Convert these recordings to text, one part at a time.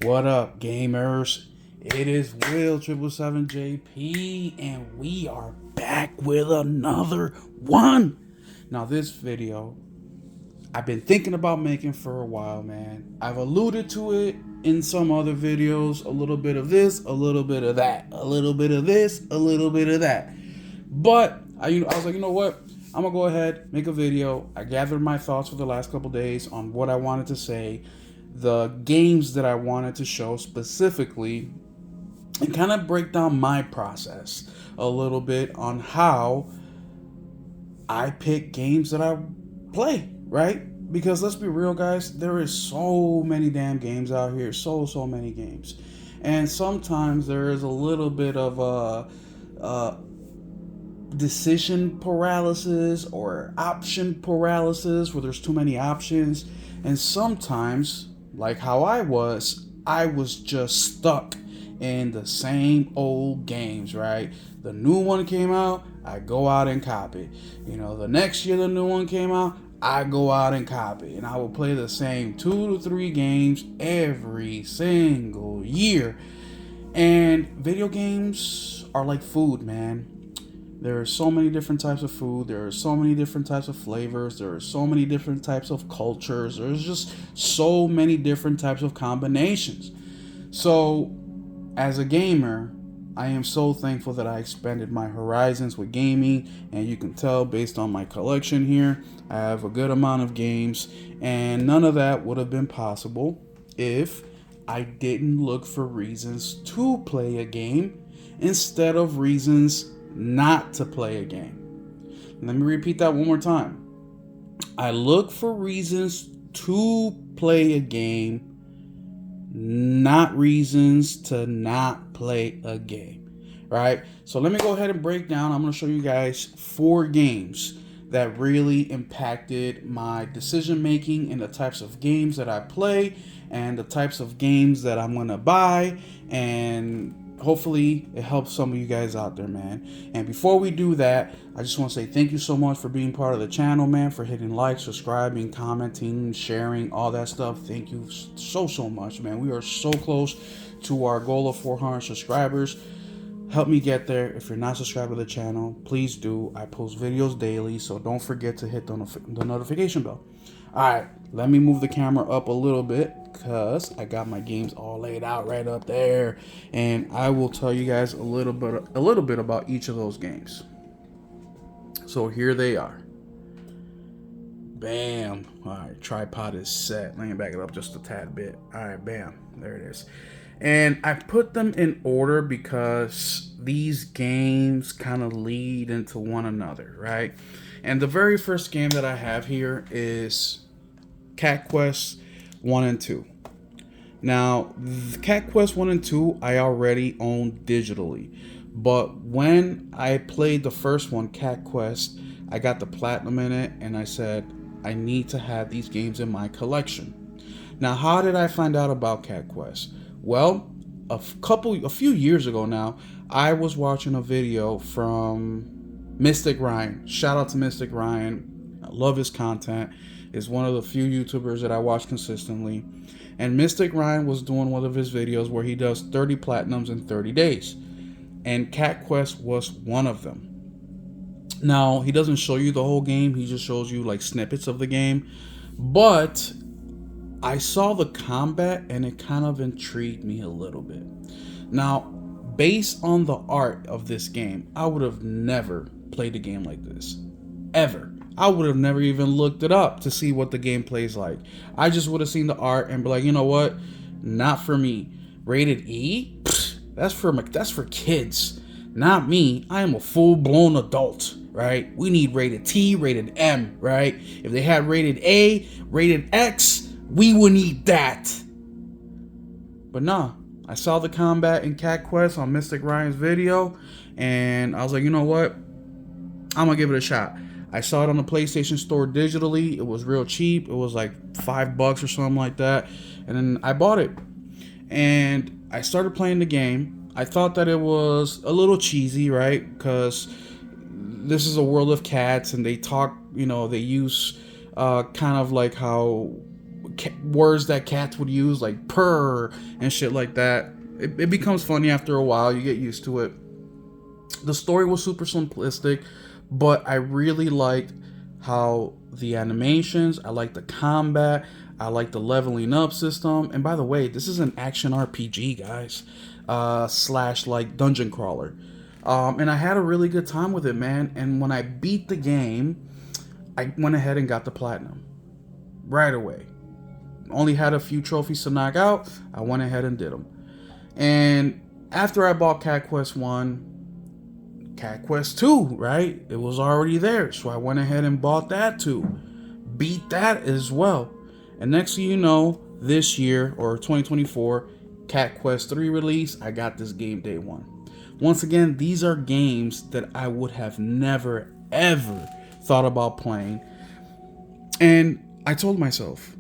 What up, gamers? It is Will 777JP, and we are back with another one. Now, this video I've been thinking about making for a while, man. I've alluded to it in some other videos, a little bit of this, a little bit of that, a little bit of this, a little bit of that. But I was like, you know what? I'm gonna go ahead, make a video. I gathered my thoughts for the last couple days on what I wanted to say, the games that I wanted to show specifically, and kind of break down my process a little bit on how I pick games that I play, right? Because let's be real, guys, there is so many damn games out here, so many games. And sometimes there is a little bit of a decision paralysis or option paralysis where there's too many options. And sometimes, like how I was just stuck in the same old games, right? The new one came out, I go out and copy. The next year the new one came out, I go out and copy. And I will play the same 2 to 3 games every single year. And video games are like food, man. There are so many different types of food. There are so many different types of flavors. There are so many different types of cultures. There's just so many different types of combinations. So, as a gamer, I am so thankful that I expanded my horizons with gaming. And you can tell based on my collection here, I have a good amount of games. And none of that would have been possible if I didn't look for reasons to play a game instead of reasons not to play a game. Let me repeat that one more time. I look for reasons to play a game, not reasons to not play a game, right? So let me go ahead and break down. I'm going to show you guys 4 games that really impacted my decision making and the types of games that I play and the types of games that I'm going to buy, and hopefully it helps some of you guys out there, man. And before we do that, I just want to say thank you so much for being part of the channel, man, for hitting like, subscribing, commenting, sharing, all that stuff. Thank you so much, man. We are so close to our goal of 400 subscribers. Help me get there. If you're not subscribed to the channel, please do. I post videos daily, so don't forget to hit the notification bell. All right, let me move the camera up a little bit because I got my games all laid out right up there, and I will tell you guys a little bit about each of those games. So here they are. Bam. All right, tripod is set. Let me back it up just a tad bit. All right, bam. There it is. And I put them in order because these games kind of lead into one another, right? And the very first game that I have here is Cat Quest 1 and 2. Now, Cat Quest 1 and 2 I already own digitally. But when I played the first one, Cat Quest, I got the platinum in it, and I said, I need to have these games in my collection. Now, how did I find out about Cat Quest? Well, a few years ago now, I was watching a video from Mystic Ryan. Shout out to Mystic Ryan. I love his content. Is one of the few YouTubers that I watch consistently. And Mystic Ryan was doing one of his videos where he does 30 platinums in 30 days. And Cat Quest was one of them. Now, he doesn't show you the whole game. He just shows you like snippets of the game. But I saw the combat and it kind of intrigued me a little bit. Now, based on the art of this game, I would have never played a game like this. Ever. I would have never even looked it up to see what the game plays like. I just would have seen the art and be like, you know what? Not for me. Rated E? Pfft, that's for kids. Not me. I am a full-blown adult, right? We need rated T, rated M, right? If they had rated A, rated X, we would need that. But nah, I saw the combat in Cat Quest on Mystic Ryan's video, and I was like, you know what? I'm gonna give it a shot. I saw it on the PlayStation Store digitally. It was real cheap. It was like $5 or something like that. And then I bought it. And I started playing the game. I thought that it was a little cheesy, right? Because this is a world of cats and they talk, they use kind of like how words that cats would use, like purr and shit like that. It becomes funny after a while. You get used to it. The story was super simplistic, but I really liked how the animations, I like the combat, I like the leveling up system. And by the way, this is an action RPG, guys, slash like dungeon crawler. And I had a really good time with it, man. And when I beat the game, I went ahead and got the platinum right away. Only had a few trophies to knock out. I went ahead and did them. And after I bought Cat Quest 1, Cat Quest 2, right? It was already there. So I went ahead and bought that too. Beat that as well. And next thing you know, this year, or 2024, Cat Quest 3 release, I got this game day one. Once again, these are games that I would have never, ever thought about playing. And I told myself,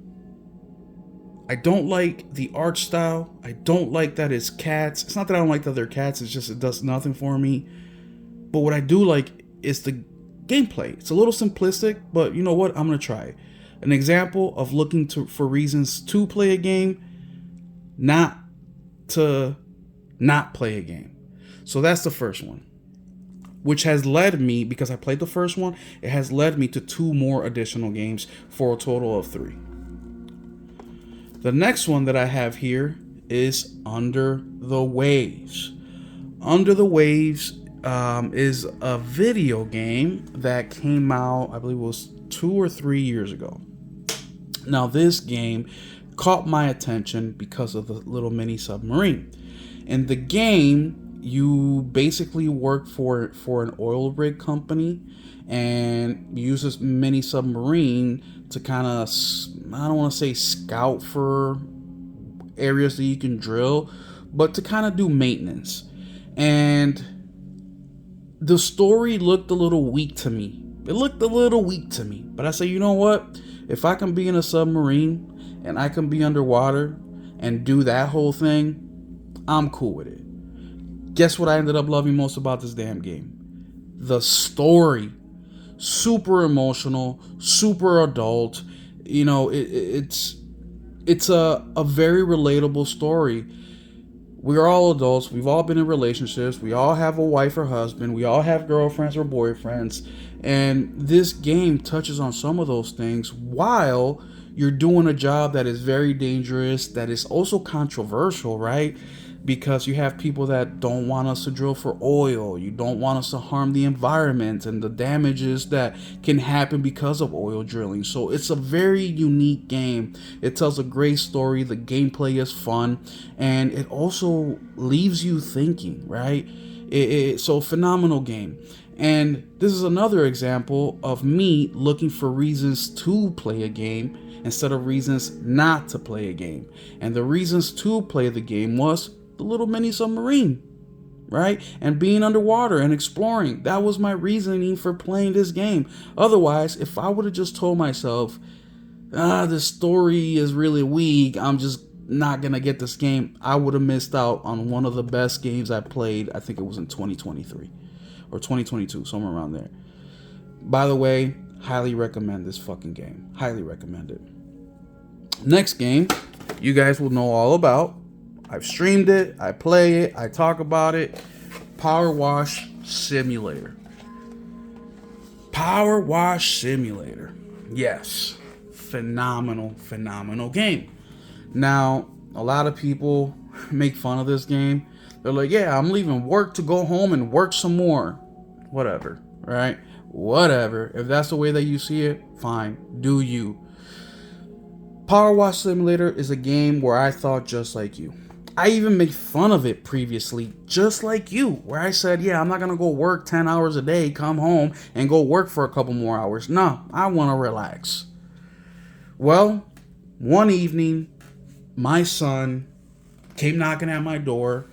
I don't like the art style. I don't like that it's cats. It's not that I don't like that they're cats. It's just it does nothing for me. But what I do like is the gameplay. It's a little simplistic, but you know what? I'm going to try it. An example of looking for reasons to play a game, not to not play a game. So that's the first one, which has led me, because I played the first one, it has led me to 2 more additional games for a total of 3. The next one that I have here is Under the Waves. Under the Waves is a video game that came out, I believe it was 2 or 3 years ago. Now this game caught my attention because of the little mini submarine. In the game, you basically work for an oil rig company and use this mini submarine to kind of, I don't want to say scout for areas that you can drill, but to kind of do maintenance. And the story looked a little weak to me. It looked a little weak to me. But I say, you know what? If I can be in a submarine and I can be underwater and do that whole thing, I'm cool with it. Guess what I ended up loving most about this damn game? The story. Super emotional, super adult. You know, it's a very relatable story. We're all adults. We've all been in relationships. We all have a wife or husband. We all have girlfriends or boyfriends. And this game touches on some of those things while you're doing a job that is very dangerous, that is also controversial, right? Because you have people that don't want us to drill for oil. You don't want us to harm the environment and the damages that can happen because of oil drilling. So it's a very unique game. It tells a great story. The gameplay is fun. And it also leaves you thinking, right? So phenomenal game. And this is another example of me looking for reasons to play a game instead of reasons not to play a game. And the reasons to play the game was the little mini submarine, right? And being underwater and exploring. That was my reasoning for playing this game. Otherwise, if I would have just told myself, the story is really weak, I'm just not gonna get this game, I would have missed out on one of the best games I played. I think it was in 2023 or 2022, somewhere around there. By the way, highly recommend this fucking game. Highly recommend it. Next game, you guys will know all about. I've streamed it, I play it, I talk about it. Power Wash Simulator. Power Wash Simulator. Yes. Phenomenal game. Now, a lot of people make fun of this game. They're like, yeah, I'm leaving work to go home and work some more. Whatever, right? Whatever. If that's the way that you see it, fine. Do you. Power Wash Simulator is a game where I thought just like you. I even made fun of it previously, just like you, where I said, yeah, I'm not going to go work 10 hours a day, come home, and go work for a couple more hours. No, I want to relax. Well, one evening, my son came knocking at my door,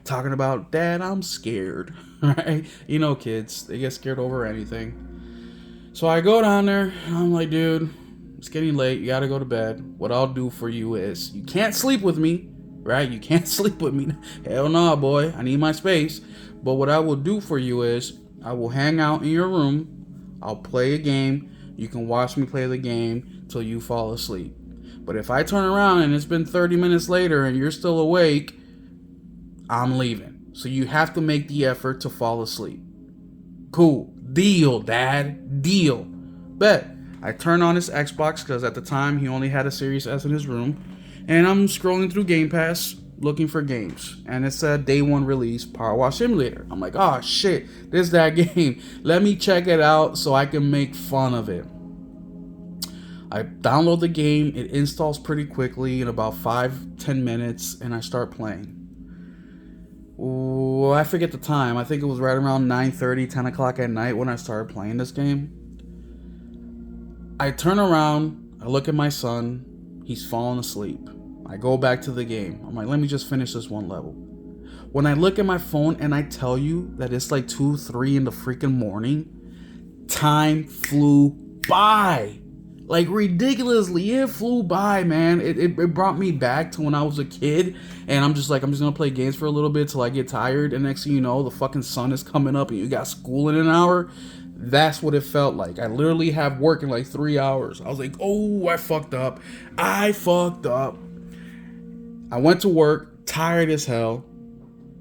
talking about, Dad, I'm scared, right? You know kids, they get scared over anything. So I go down there, and I'm like, dude, it's getting late, you got to go to bed. What I'll do for you is, you can't sleep with me. Right? You can't sleep with me. Hell no, boy. I need my space. But what I will do for you is I will hang out in your room. I'll play a game. You can watch me play the game till you fall asleep. But if I turn around and it's been 30 minutes later and you're still awake, I'm leaving. So you have to make the effort to fall asleep. Cool. Deal, Dad. Deal. Bet. I turn on his Xbox because at the time he only had a Series S in his room. And I'm scrolling through Game Pass looking for games. And it said day one release, Power Wash Simulator. I'm like, oh shit, this is that game. Let me check it out so I can make fun of it. I download the game. It installs pretty quickly in about 5-10 minutes. And I start playing. Ooh, I forget the time. I think it was right around 9:30, 10 o'clock at night when I started playing this game. I turn around, I look at my son, he's falling asleep. I go back to the game. I'm like, let me just finish this one level. When I look at my phone and I tell you that it's like 2, 3 in the freaking morning, time flew by. Like ridiculously, it flew by, man. It brought me back to when I was a kid, and I'm just gonna play games for a little bit till I get tired, and next thing you know, the fucking sun is coming up and you got school in an hour. That's what it felt like. I literally have work in like 3 hours. I was like, oh, I fucked up. I went to work, tired as hell.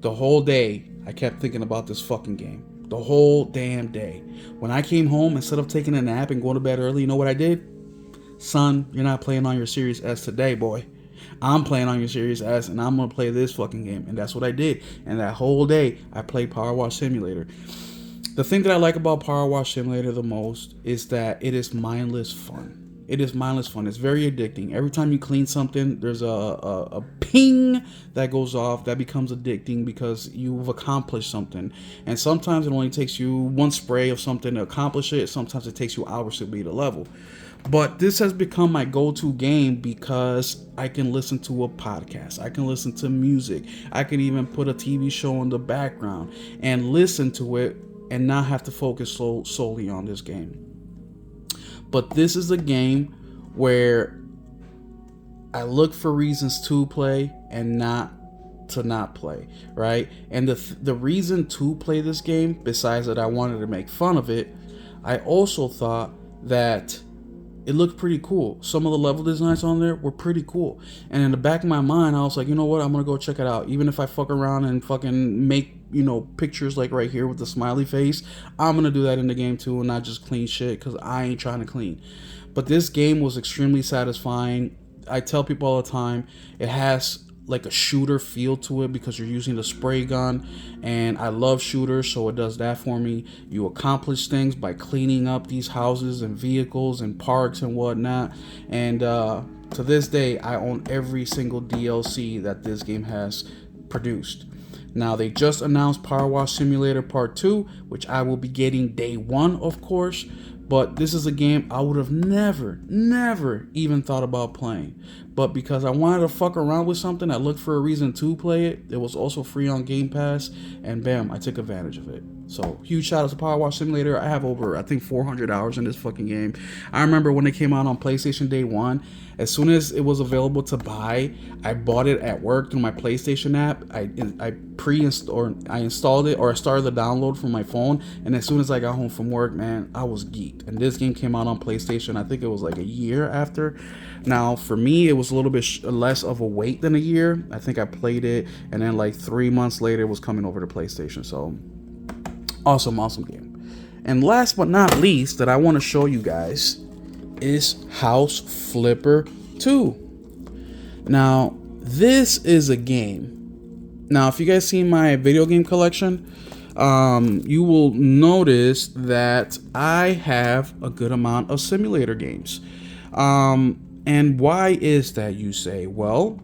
The whole day, I kept thinking about this fucking game. The whole damn day. When I came home, instead of taking a nap and going to bed early, you know what I did? Son, you're not playing on your Series S today, boy. I'm playing on your Series S, and I'm going to play this fucking game. And that's what I did. And that whole day, I played Power Wash Simulator. The thing that I like about Power Wash Simulator the most is that it is mindless fun. It is mindless fun. It's very addicting. Every time you clean something, there's a ping that goes off that becomes addicting because you've accomplished something. And sometimes it only takes you one spray of something to accomplish it. Sometimes it takes you hours to beat a level. But this has become my go-to game because I can listen to a podcast. I can listen to music. I can even put a TV show in the background and listen to it and not have to focus solely on this game. But this is a game where I look for reasons to play and not to not play, right? And the reason to play this game, besides that I wanted to make fun of it, I also thought that it looked pretty cool. Some of the level designs on there were pretty cool. And in the back of my mind, I was like, you know what? I'm going to go check it out. Even if I fuck around and fucking make, pictures like right here with the smiley face, I'm going to do that in the game too and not just clean shit because I ain't trying to clean. But this game was extremely satisfying. I tell people all the time, it has like a shooter feel to it because you're using the spray gun, and I love shooters, so it does that for me. You accomplish things by cleaning up these houses and vehicles and parks and whatnot, and to this day I own every single DLC that this game has produced. Now they just announced Power Wash Simulator Part 2, which I will be getting day one, of course. But this is a game I would have never even thought about playing. But because I wanted to fuck around with something, I looked for a reason to play it. It was also free on Game Pass, and bam, I took advantage of it. So huge shout out to Power Wash Simulator. I have over, I think, 400 hours in this fucking game. I remember when it came out on PlayStation Day 1, as soon as it was available to buy, I bought it at work through my PlayStation app. I installed it, or I started the download from my phone, and as soon as I got home from work, man, I was geeked. And this game came out on PlayStation, I think it was like a year after. Now, for me, it was a little bit less of a wait than a year. I think I played it, and then like 3 months later, it was coming over to PlayStation. So, awesome game. And last but not least that I want to show you guys is House Flipper 2. Now, this is a game. Now, if you guys see my video game collection, you will notice that I have a good amount of simulator games. And why is that, you say? Well,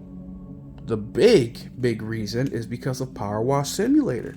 the big reason is because of Power Wash Simulator.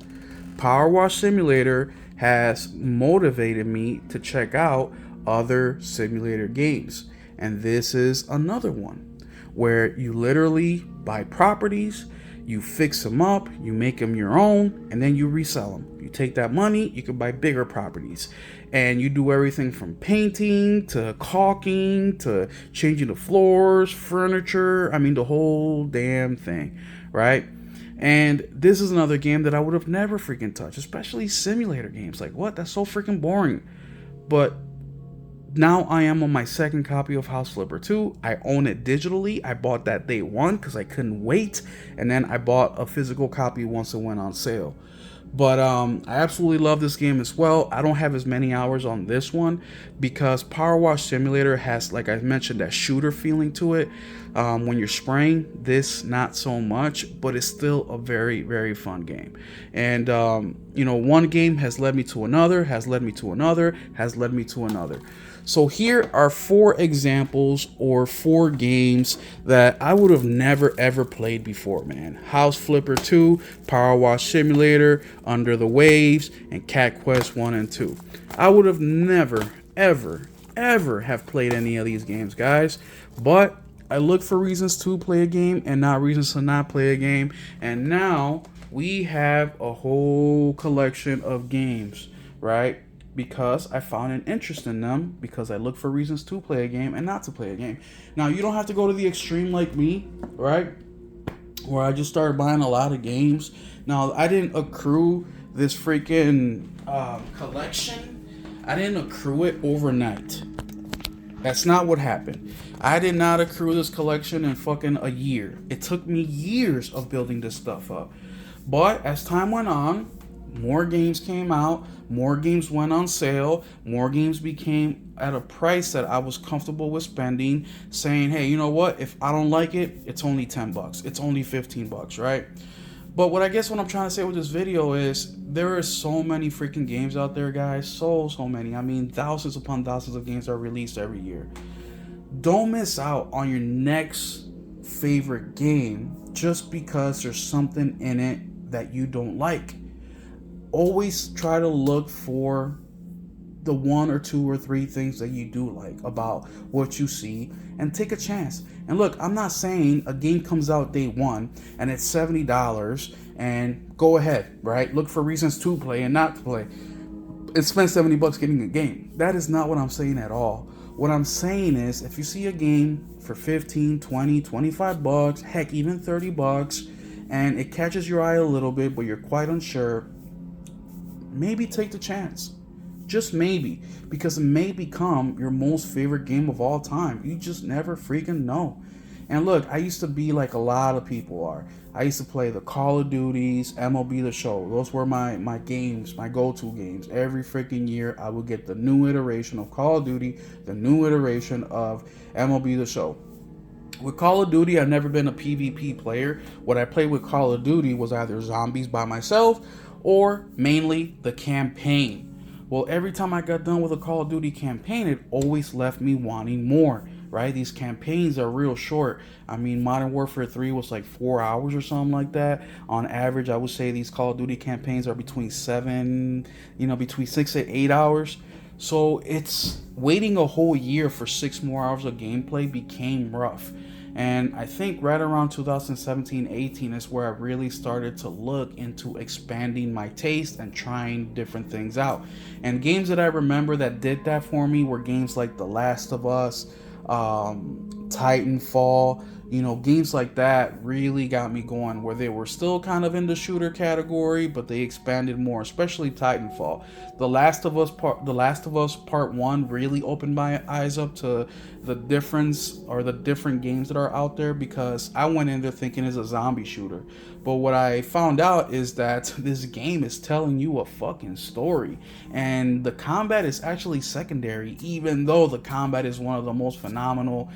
Power Wash Simulator has motivated me to check out other simulator games. And this is another one where you literally buy properties, you fix them up, you make them your own, and then you resell them. You take that money, you can buy bigger properties. And you do everything from painting to caulking to changing the floors, furniture, the whole damn thing, right? And this is another game that I would have never freaking touched, especially simulator games. Like, what? That's so freaking boring. But Now I am on my second copy of House Flipper 2. I own it digitally. I bought that day one because I couldn't wait. And then I bought a physical copy once it went on sale. But I absolutely love this game as well. I don't have as many hours on this one because Power Wash Simulator has, like I mentioned, that shooter feeling to it. When you're spraying, this not so much, but it's still a very, very fun game. And one game has led me to another, has led me to another, has led me to another. So here are 4 examples or 4 games that I would have never ever played before, man. House Flipper 2, Power Wash Simulator, Under the Waves, and Cat Quest 1 and 2. I would have never, ever have played any of these games, guys. But I look for reasons to play a game and not reasons to not play a game. And now we have a whole collection of games, right? Because I found an interest in them, because I look for reasons to play a game and not to play a game. Now, you don't have to go to the extreme like me, right? Where I just started buying a lot of games. Now, I didn't accrue this freaking collection. I didn't accrue it overnight. That's not what happened. I did not accrue this collection in fucking a year. It took me years of building this stuff up. But as time went on, more games came out, more games went on sale, more games became at a price that I was comfortable with spending, saying, hey, you know what? If I don't like it, it's only $10. It's only $15, right? But what I'm trying to say with this video is there are so many freaking games out there, guys. So many. I mean, thousands upon thousands of games are released every year. Don't miss out on your next favorite game just because there's something in it that you don't like. Always try to look for the 1 or 2 or 3 things that you do like about what you see and take a chance. And look, I'm not saying a game comes out day 1 and it's $70 and go ahead, right? Look for reasons to play and not to play and spend $70 getting a game. That is not what I'm saying at all. What I'm saying is if you see a game for 15, 20, 25 bucks, heck, even 30 bucks, and it catches your eye a little bit, but you're quite unsure, maybe take the chance. Just maybe, because it may become your most favorite game of all time. You just never freaking know. And look, I used to be like a lot of people are. I used to play the Call of Duties, MLB The Show. Those were my games, my go-to games. Every freaking year, I would get the new iteration of Call of Duty, the new iteration of MLB The Show. With Call of Duty, I've never been a PvP player. What I played with Call of Duty was either zombies by myself or mainly the campaign. Well, every time I got done with a Call of Duty campaign, it always left me wanting more, right? These campaigns are real short. I mean, Modern Warfare 3 was like 4 hours or something like that. On average, I would say these Call of Duty campaigns are between 6 to 8 hours. So it's waiting a whole year for 6 more hours of gameplay became rough. And I think right around 2017-18 is where I really started to look into expanding my taste and trying different things out. And games that I remember that did that for me were games like The Last of Us, Titanfall. Games like that really got me going, where they were still kind of in the shooter category, but they expanded more, especially Titanfall. The Last of Us Part 1 really opened my eyes up to the difference, or the different games that are out there, because I went in there thinking it's a zombie shooter. But what I found out is that this game is telling you a fucking story, and the combat is actually secondary, even though the combat is one of the most phenomenal,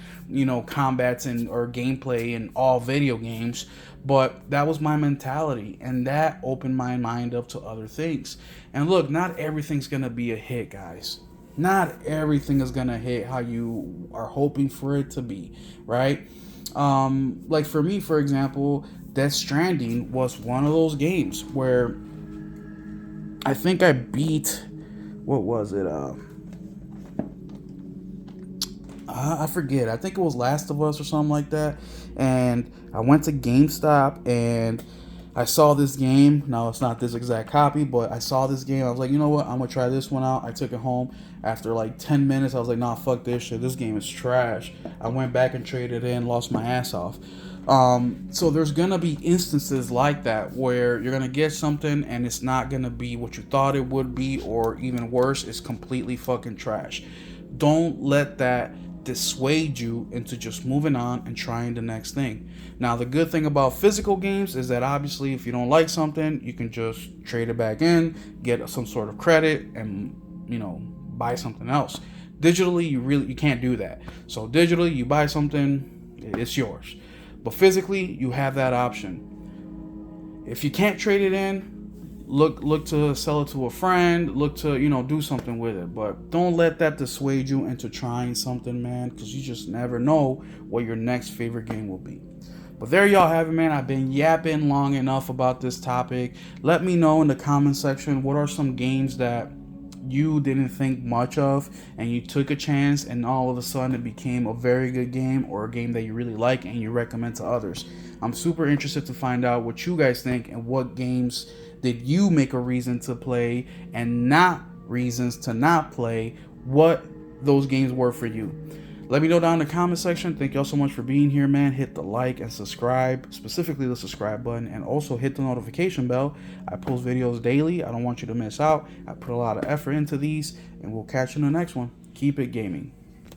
combats or gameplay in all video games. But that was my mentality, and that opened my mind up to other things. And look, not everything's gonna be a hit, guys. Not everything is gonna hit how you are hoping for it to be, right? Like for me, for example, Death Stranding was one of those games where I think I beat, what was it? I forget. I think it was Last of Us or something like that. And I went to GameStop and I saw this game. Now, it's not this exact copy, but I saw this game. I was like, you know what? I'm going to try this one out. I took it home. After like 10 minutes, I was like, nah, fuck this shit. This game is trash. I went back and traded in, lost my ass off. So there's going to be instances like that where you're going to get something and it's not going to be what you thought it would be, or even worse, it's completely fucking trash. Don't let that dissuade you into just moving on and trying the next thing. Now, the good thing about physical games is that obviously if you don't like something, you can just trade it back in, get some sort of credit, and buy something else. Digitally, you can't do that. So digitally, you buy something, it's yours. But physically, you have that option. If you can't trade it in, look to sell it to a friend, look to do something with it. But don't let that dissuade you into trying something, man, because you just never know what your next favorite game will be. But there y'all have it, man. I've been yapping long enough about this topic. Let me know in the comment section what are some games that you didn't think much of and you took a chance and all of a sudden it became a very good game, or a game that you really like and you recommend to others. I'm super interested to find out what you guys think and what games did you make a reason to play and not reasons to not play, what those games were for you. Let me know down in the comment section. Thank y'all so much for being here, man. Hit the like and subscribe, specifically the subscribe button, and also hit the notification bell. I post videos daily. I don't want you to miss out. I put a lot of effort into these, and we'll catch you in the next one. Keep it gaming.